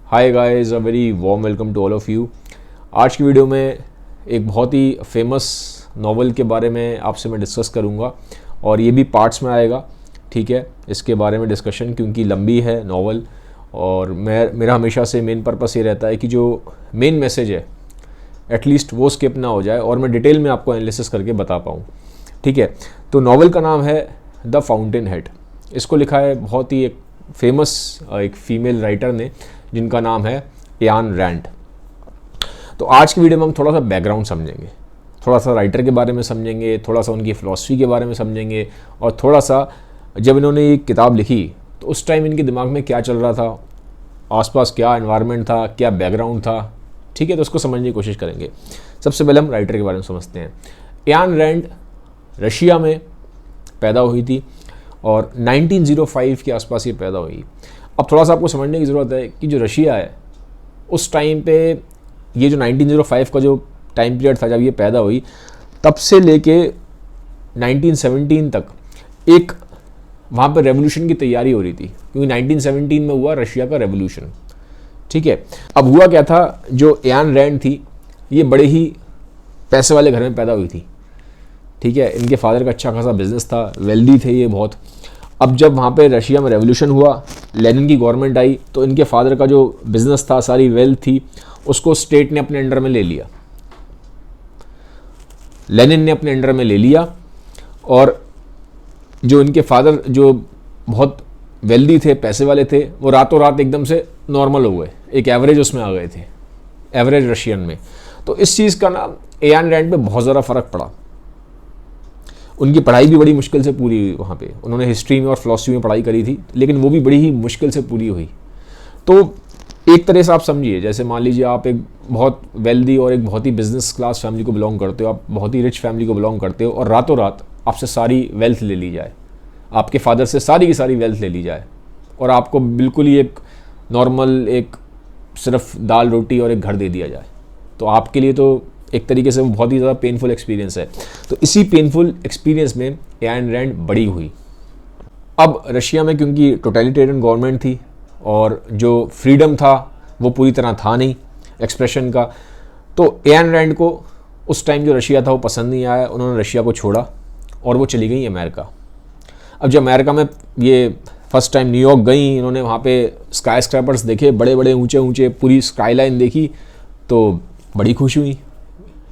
Hi guys, a very warm welcome to all of you. आज की video में एक बहुत ही फेमस नॉवल के बारे में आपसे मैं डिस्कस करूंगा और ये भी पार्ट्स में आएगा। ठीक है, इसके बारे में डिस्कशन क्योंकि लंबी है नॉवल और मेरा हमेशा से मेन पर्पस ये रहता है कि जो मेन मैसेज है एटलीस्ट वो स्किप ना हो जाए और मैं डिटेल में आपको एनालिसिस करके बता पाऊँ। ठीक है, तो नॉवल का नाम है द फाउंटेन हेड। इसको लिखा है बहुत ही एक फेमस एक फीमेल राइटर ने जिनका नाम है एयान रैंड। तो आज की वीडियो में हम थोड़ा सा बैकग्राउंड समझेंगे, थोड़ा सा राइटर के बारे में समझेंगे, थोड़ा सा उनकी फ़िलॉसफी के बारे में समझेंगे और थोड़ा सा जब इन्होंने ये किताब लिखी तो उस टाइम इनके दिमाग में क्या चल रहा था, आसपास क्या एनवायरनमेंट था, क्या बैकग्राउंड था। ठीक है, तो उसको समझने की कोशिश करेंगे। सबसे पहले हम राइटर के बारे में समझते हैं। एयान रैंड रशिया में पैदा हुई थी और 1905 के आसपास ये पैदा हुई। अब थोड़ा सा आपको समझने की ज़रूरत है कि जो रशिया है उस टाइम पे, ये जो 1905 का जो टाइम पीरियड था जब ये पैदा हुई, तब से लेके 1917 तक एक वहाँ पर रेवोल्यूशन की तैयारी हो रही थी क्योंकि 1917 में हुआ रशिया का रेवोल्यूशन। ठीक है, अब हुआ क्या था, जो एयान रैंड थी ये बड़े ही पैसे वाले घर में पैदा हुई थी। ठीक है, इनके फादर का अच्छा खासा बिजनेस था, वेल्दी थे ये बहुत। अब जब वहाँ पे रशिया में रेवोल्यूशन हुआ, लेनिन की गवर्नमेंट आई, तो इनके फादर का जो बिजनेस था, सारी वेल्थ थी, उसको स्टेट ने अपने अंडर में ले लिया, लेनिन ने अपने अंडर में ले लिया। और जो इनके फादर जो बहुत वेल्दी थे, पैसे वाले थे, वो रातों रात एकदम से नॉर्मल हो गए, एक एवरेज उसमें आ गए थे, एवरेज रशियन में। तो इस चीज़ का ना एयान रैंड पे बहुत ज़्यादा फ़र्क पड़ा। उनकी पढ़ाई भी बड़ी मुश्किल से पूरी हुई वहाँ पे। उन्होंने हिस्ट्री में और फिलॉसफी में पढ़ाई करी थी, लेकिन वो भी बड़ी ही मुश्किल से पूरी हुई। तो एक तरह से आप समझिए, जैसे मान लीजिए आप एक बहुत वेल्दी और एक बहुत ही बिजनेस क्लास फैमिली को बिलोंग करते हो, आप बहुत ही रिच फैमिली को बिलोंग करते हो और रातों रात आपसे सारी वेल्थ ले ली जाए, आपके फादर से सारी की सारी वेल्थ ले ली जाए और आपको बिल्कुल ही एक नॉर्मल एक सिर्फ दाल रोटी और एक घर दे दिया जाए, तो आपके लिए तो एक तरीके से वो बहुत ही ज़्यादा पेनफुल एक्सपीरियंस है। तो इसी पेनफुल एक्सपीरियंस में एयान रैंड बड़ी हुई। अब रशिया में क्योंकि टोटलिटेरियन गवर्नमेंट थी और जो फ्रीडम था वो पूरी तरह था नहीं एक्सप्रेशन का, तो एयान रैंड को उस टाइम जो रशिया था वो पसंद नहीं आया। उन्होंने रशिया को छोड़ा और वो चली गई अमेरिका। अब जब अमेरिका में ये फर्स्ट टाइम न्यूयॉर्क गई, इन्होंने वहाँ पे स्काई स्क्रैपर्स देखे, बड़े बड़े ऊंचे ऊंचे, पूरी स्काईलाइन देखी, तो बड़ी खुश हुई।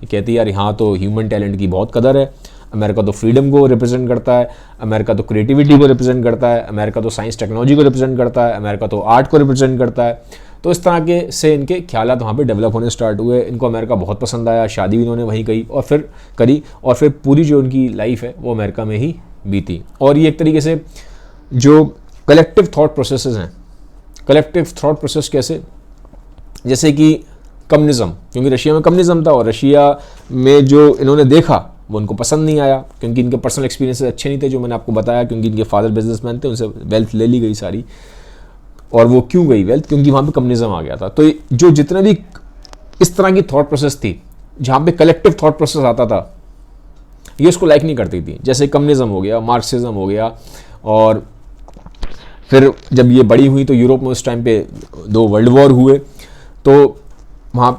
कहती यार यहाँ तो ह्यूमन टैलेंट की बहुत कदर है, अमेरिका तो फ्रीडम को रिप्रेजेंट करता है, अमेरिका तो क्रिएटिविटी को रिप्रेजेंट करता है, अमेरिका तो साइंस टेक्नोलॉजी को रिप्रेजेंट करता है, अमेरिका तो आर्ट को रिप्रेजेंट करता है। तो इस तरह के से इनके ख्यालात वहाँ पे डेवलप होने स्टार्ट हुए। इनको अमेरिका बहुत पसंद आया, शादी भी इन्होंने वहीं करी और फिर पूरी जो उनकी लाइफ है वो अमेरिका में ही बीती। और ये एक तरीके से जो कलेक्टिव थॉट प्रोसेसेस हैं, कलेक्टिव थॉट प्रोसेस कैसे, जैसे कि कम्युनिज्म, क्योंकि रशिया में कम्युनिज्म था और रशिया में जो इन्होंने देखा वो उनको पसंद नहीं आया क्योंकि इनके पर्सनल एक्सपीरियंसेस अच्छे नहीं थे, जो मैंने आपको बताया, क्योंकि इनके फादर बिजनेसमैन थे, उनसे वेल्थ ले ली गई सारी। और वो क्यों गई वेल्थ, क्योंकि वहाँ पे कम्युनिज्म आ गया था। तो जो जितने भी इस तरह की थॉट प्रोसेस थी जहाँ पे कलेक्टिव थॉट प्रोसेस आता था, ये उसको लाइक नहीं करती थी। जैसे कम्युनिज्म हो गया, मार्क्सिज्म हो गया। और फिर जब ये बड़ी हुई तो यूरोप में उस टाइम पे 2 वर्ल्ड वॉर हुए, तो वहाँ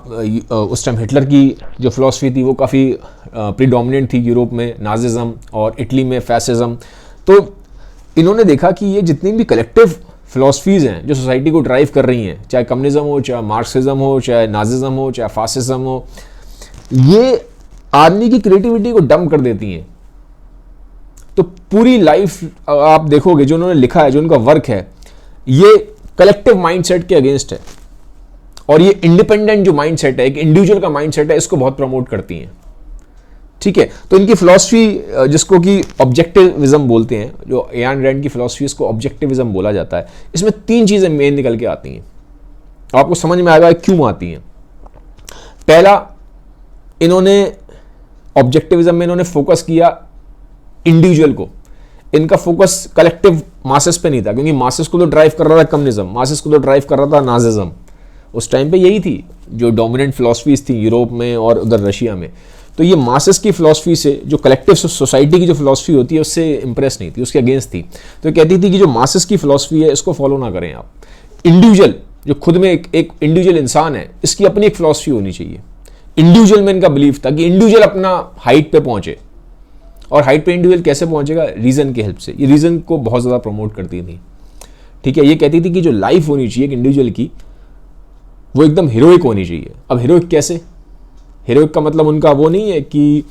उस टाइम हिटलर की जो फिलॉसफी थी वो काफ़ी प्रीडोमिनेंट थी यूरोप में, नाजिज्म, और इटली में फैसिज्म। तो इन्होंने देखा कि ये जितनी भी कलेक्टिव फिलॉसफीज़ हैं जो सोसाइटी को ड्राइव कर रही हैं, चाहे कम्युनिज्म हो, चाहे मार्क्सिज्म हो, चाहे नाजिज्म हो, चाहे फासिज्म हो, ये आदमी की क्रिएटिविटी को डंप कर देती हैं। तो पूरी लाइफ आप देखोगे जो उन्होंने लिखा है, जो उनका वर्क है, ये कलेक्टिव माइंडसेट के अगेंस्ट है और ये इंडिपेंडेंट जो माइंडसेट है, एक इंडिविजुअल का माइंडसेट है, इसको बहुत प्रमोट करती हैं। ठीक है, तो इनकी फिलॉसफी जिसको कि ऑब्जेक्टिविज्म बोलते हैं, जो एयान रैंड की फिलॉसफी, इसको ऑब्जेक्टिविज्म बोला जाता है। इसमें 3 चीज़ें मेन निकल के आती हैं, आपको समझ में आएगा क्यों आती हैं। पहला, इन्होंने ऑब्जेक्टिविज्म में इन्होंने फोकस किया इंडिविजुअल को, इनका फोकस कलेक्टिव मासेस पे नहीं था, क्योंकि मासेस को तो ड्राइव कर रहा था कम्युनिज्म, मासेस को तो ड्राइव कर रहा था नाजिज्म। उस टाइम पे यही थी जो डोमिनेंट फिलॉसफीज थी यूरोप में और उधर रशिया में। तो ये मासेस की फिलॉसफी से, जो कलेक्टिव सोसाइटी की जो फिलॉसफी होती है, उससे इंप्रेस नहीं थी, उसके अगेंस्ट थी। तो कहती थी कि जो मासेस की फिलॉसफी है इसको फॉलो ना करें आप, इंडिविजुअल जो खुद में एक इंडिविजुअल इंसान है, इसकी अपनी एक फिलॉसफी होनी चाहिए। इंडिविजुअल में इनका बिलीफ था कि इंडिविजुअल अपना हाइट पे पहुंचे, और हाइट पे इंडिविजुअल कैसे पहुंचेगा? रीजन की हेल्प से। ये रीजन को बहुत ज़्यादा प्रमोट करती थी, ठीक है। ये कहती थी कि जो लाइफ होनी चाहिए एक इंडिविजुअल की, वो एकदम हीरोइक होनी चाहिए। अब हीरोइक कैसे? हीरोइक का मतलब उनका वो नहीं है कि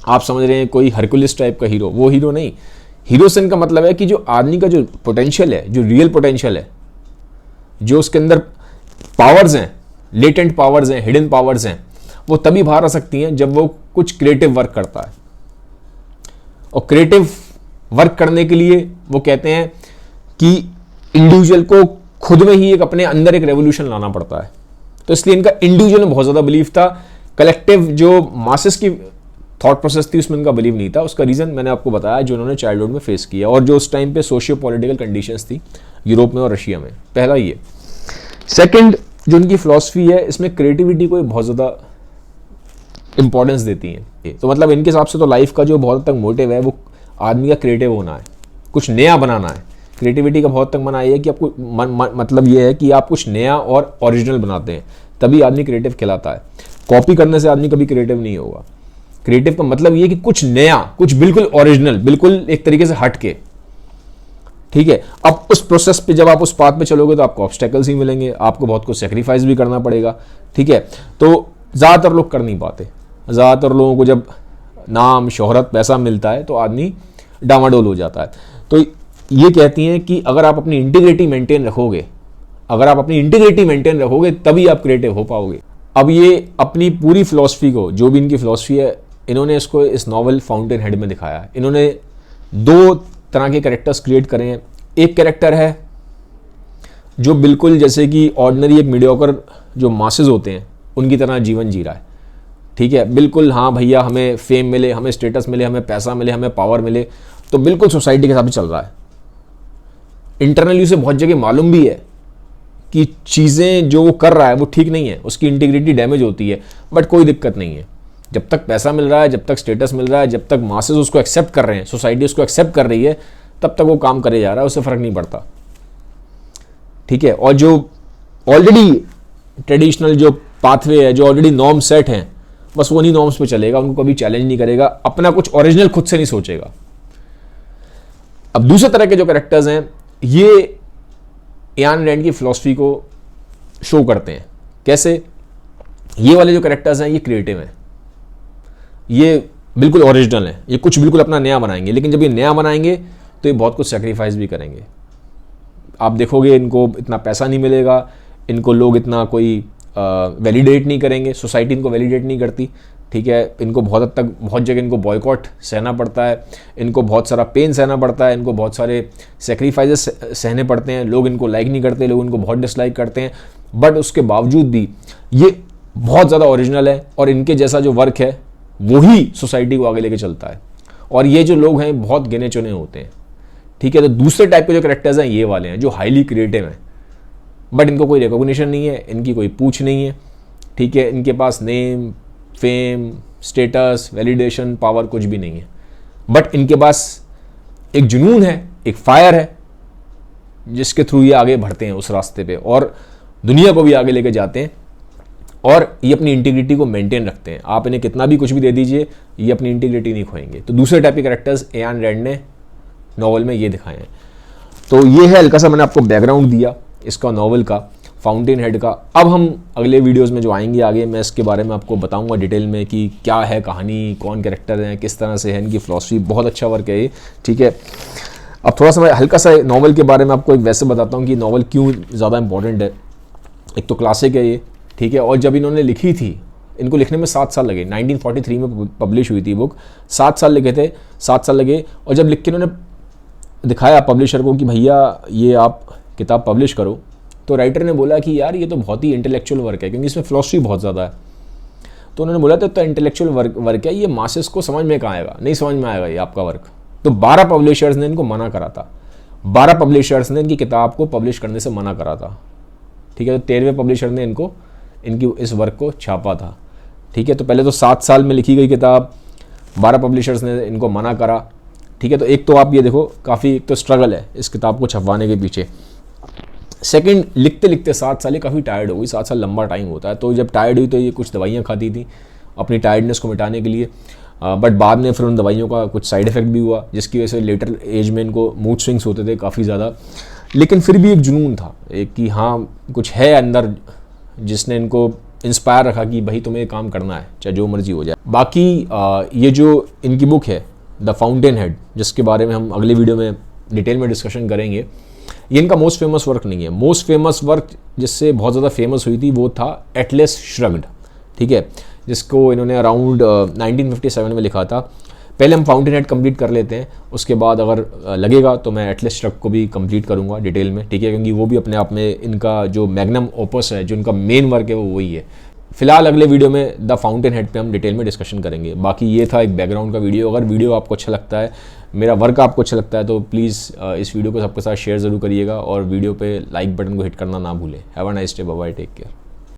आप समझ रहे हैं कोई हरकुलिस टाइप का हीरो, वो हीरो नहीं। हीरो से इनका मतलब है कि जो आदमी का जो पोटेंशियल है, जो रियल पोटेंशियल है, जो उसके अंदर पावर्स हैं, लेटेंट पावर्स हैं, हिडन पावर्स हैं, वो तभी बाहर आ सकती हैं जब वो कुछ क्रिएटिव वर्क करता है। और क्रिएटिव वर्क करने के लिए वो कहते हैं कि इंडिविजुअल को खुद में ही एक अपने अंदर एक रेवोल्यूशन लाना पड़ता है। तो इसलिए इनका इंडिविजुअल में बहुत ज़्यादा बिलीफ था। कलेक्टिव जो मासेस की थॉट प्रोसेस थी उसमें इनका बिलीव नहीं था। उसका रीज़न मैंने आपको बताया, जो उन्होंने चाइल्डहुड में फेस किया और जो उस टाइम पे सोशियो पॉलिटिकल कंडीशंस थी यूरोप में और रशिया में। पहला ये। सेकंड, जो उनकी फिलॉसफी है, इसमें क्रिएटिविटी को बहुत ज़्यादा इंपॉर्टेंस देती है। तो मतलब इनके हिसाब से तो लाइफ का जो बहुत तक मोटिव है वो आदमी का क्रिएटिव होना है, कुछ नया बनाना है। क्रिएटिविटी का बहुत तक मना है कि आपको मतलब ये है कि आप कुछ नया और ओरिजिनल बनाते हैं, तभी आदमी क्रिएटिव कहलाता है। कॉपी करने से आदमी कभी क्रिएटिव नहीं होगा। क्रिएटिव का मतलब ये कि कुछ नया, कुछ बिल्कुल ओरिजिनल, बिल्कुल एक तरीके से हट के, ठीक है। अब उस प्रोसेस पे जब आप उस पाथ पे चलोगे तो आपको ऑब्स्टेकल्स ही मिलेंगे, आपको बहुत कुछ सेक्रीफाइस भी करना पड़ेगा, ठीक है। तो ज़्यादातर लोग कर नहीं पाते। ज़्यादातर लोगों को जब नाम, शोहरत, पैसा मिलता है तो आदमी डामाडोल हो जाता है। तो ये कहती हैं कि अगर आप अपनी इंटीग्रिटी मेंटेन रखोगे, अगर आप अपनी इंटीग्रिटी मेंटेन रखोगे तभी आप क्रिएटिव हो पाओगे। अब ये अपनी पूरी फिलॉसफी को, जो भी इनकी फिलॉसफी है, इन्होंने इसको इस नॉवल फाउंटेन हेड में दिखाया। इन्होंने दो तरह के कैरेक्टर्स क्रिएट करे हैं। एक कैरेक्टर है जो बिल्कुल जैसे कि ऑर्डिनरी एक मीडियोकर जो मासेस होते हैं उनकी तरह जीवन जी रहा है, ठीक है। बिल्कुल हाँ भैया, हमें फेम मिले, हमें स्टेटस मिले, हमें पैसा मिले, हमें पावर मिले, तो बिल्कुल सोसाइटी के हिसाब से चल रहा है। इंटरनली उसे बहुत जगह मालूम भी है कि चीज़ें जो वो कर रहा है वो ठीक नहीं है, उसकी इंटीग्रिटी डैमेज होती है, बट कोई दिक्कत नहीं है। जब तक पैसा मिल रहा है, जब तक स्टेटस मिल रहा है, जब तक मासेस उसको एक्सेप्ट कर रहे हैं, सोसाइटी उसको एक्सेप्ट कर रही है, तब तक वो काम करे जा रहा है, उससे फ़र्क नहीं पड़ता, ठीक है। और जो ऑलरेडी ट्रेडिशनल जो पाथवे है, जो ऑलरेडी नॉर्म सेट हैं, बस वो नहीं नॉर्म्स पे चलेगा, उनको कभी चैलेंज नहीं करेगा, अपना कुछ ओरिजिनल खुद से नहीं सोचेगा। अब दूसरे तरह के जो कैरेक्टर्स हैं, ये एयान रैंड की फिलॉसफी को शो करते हैं। कैसे? ये वाले जो कैरेक्टर्स हैं ये क्रिएटिव हैं, ये बिल्कुल ओरिजिनल हैं, ये कुछ बिल्कुल अपना नया बनाएंगे, लेकिन जब ये नया बनाएंगे तो ये बहुत कुछ सेक्रीफाइस भी करेंगे। आप देखोगे इनको इतना पैसा नहीं मिलेगा, इनको लोग इतना कोई वैलिडेट नहीं करेंगे, सोसाइटी इनको वैलिडेट नहीं करती, ठीक है। इनको बहुत हद तक, बहुत जगह इनको बॉयकॉट सहना पड़ता है, इनको बहुत सारा पेन सहना पड़ता है, इनको बहुत सारे सेक्रीफाइसेस सहने पड़ते हैं, लोग इनको लाइक नहीं करते, लोग इनको बहुत डिसलाइक करते हैं, बट उसके बावजूद भी ये बहुत ज़्यादा ओरिजिनल है और इनके जैसा जो वर्क है वही सोसाइटी को आगे लेके चलता है। और ये जो लोग हैं बहुत गिने चुने होते हैं, ठीक है। तो दूसरे टाइप के जो कैरेक्टर्स हैं ये वाले हैं जो हाईली क्रिएटिव हैं, बट इनको कोई रिकॉग्निशन नहीं है, इनकी कोई पूछ नहीं है, ठीक है। इनके पास name, fame, status, validation, power कुछ भी नहीं है, बट इनके पास एक जुनून है, एक फायर है, जिसके थ्रू ये आगे बढ़ते हैं उस रास्ते पे और दुनिया को भी आगे लेके जाते हैं, और ये अपनी इंटीग्रिटी को मेंटेन रखते हैं। आप इन्हें कितना भी कुछ भी दे दीजिए, ये अपनी इंटीग्रिटी नहीं खोएंगे। तो दूसरे टाइप के कैरेक्टर्स एयान रैंड ने नॉवल में ये दिखाए हैं। तो ये है हल्का सा मैंने आपको बैकग्राउंड दिया इसका, नॉवल का, फाउंटेन हेड का। अब हम अगले वीडियोस में जो आएंगे आगे, मैं इसके बारे में आपको बताऊंगा डिटेल में कि क्या है कहानी, कौन कैरेक्टर हैं, किस तरह से है, इनकी फिलॉसफी। बहुत अच्छा वर्क है ये, ठीक है। अब थोड़ा सा मैं हल्का सा नॉवल के बारे में आपको एक वैसे बताता हूँ कि नॉवल क्यों ज़्यादा इंपॉर्टेंट है। एक तो क्लासिक है ये, ठीक है। और जब इन्होंने लिखी थी, इनको लिखने में 7 साल लगे। 1943 में पब्लिश हुई थी बुक, 7 साल लिखे थे, 7 साल लगे। और जब लिख के इन्होंने दिखाया पब्लिशर को कि भैया ये आप किताब पब्लिश करो, तो राइटर ने बोला कि यार ये तो बहुत ही इंटेलेक्चुअल वर्क है, क्योंकि इसमें फिलॉसफी बहुत ज़्यादा है। तो उन्होंने बोला तो इंटेलेक्चुअल वर्क है, ये मासेस को समझ में कहाँ आएगा, नहीं समझ में आएगा ये आपका वर्क। तो 12 पब्लिशर्स ने इनको मना करा था, 12 पब्लिशर्स ने इनकी किताब को पब्लिश करने से मना करा था, ठीक है। तो 13वें पब्लिशर ने इनकी इस वर्क को छापा था, ठीक है। तो पहले तो 7 साल में लिखी गई किताब, 12 पब्लिशर्स ने इनको मना करा, ठीक है। तो एक तो आप ये देखो, काफ़ी एक तो स्ट्रगल है इस किताब को छपवाने के पीछे। सेकंड, लिखते लिखते 7 साल, काफ़ी टायर्ड हो गई। 7 साल लंबा टाइम होता है, तो जब टायर्ड हुई तो ये कुछ दवाइयाँ खाती थी अपनी टायर्डनेस को मिटाने के लिए, बट बाद में फिर उन दवाइयों का कुछ साइड इफ़ेक्ट भी हुआ, जिसकी वजह से लेटर एज में इनको मूड स्विंग्स होते थे काफ़ी ज़्यादा। लेकिन फिर भी एक जुनून था एक कि हाँ कुछ है अंदर जिसने इनको इंस्पायर रखा कि भाई तुम्हें काम करना है चाहे जो मर्जी हो जाए। बाकी ये जो इनकी बुक है द फाउंटेन हेड, जिसके बारे में हम अगले वीडियो में डिटेल में डिस्कशन करेंगे, ये इनका मोस्ट फेमस वर्क नहीं है। मोस्ट फेमस वर्क जिससे बहुत ज़्यादा फेमस हुई थी वो था एटलस श्रग्ड, ठीक है, जिसको इन्होंने अराउंड 1957 में लिखा था। पहले हम फाउंटेन हेड कंप्लीट कर लेते हैं, उसके बाद अगर लगेगा तो मैं एटलस श्रग्ड को भी कंप्लीट करूंगा डिटेल में, ठीक है, क्योंकि वो भी अपने आप में इनका जो मैग्नम ओपस है, जो इनका मेन वर्क है वो वही है। फिलहाल अगले वीडियो में द फाउंटेन हेड पे हम डिटेल में डिस्कशन करेंगे। बाकी ये था एक बैकग्राउंड का वीडियो। अगर वीडियो आपको अच्छा लगता है, मेरा वर्क आपको अच्छा लगता है, तो प्लीज़ इस वीडियो को सबके साथ शेयर ज़रूर करिएगा और वीडियो पे लाइक बटन को हिट करना ना भूलें। Have a nice day, bye bye, take care.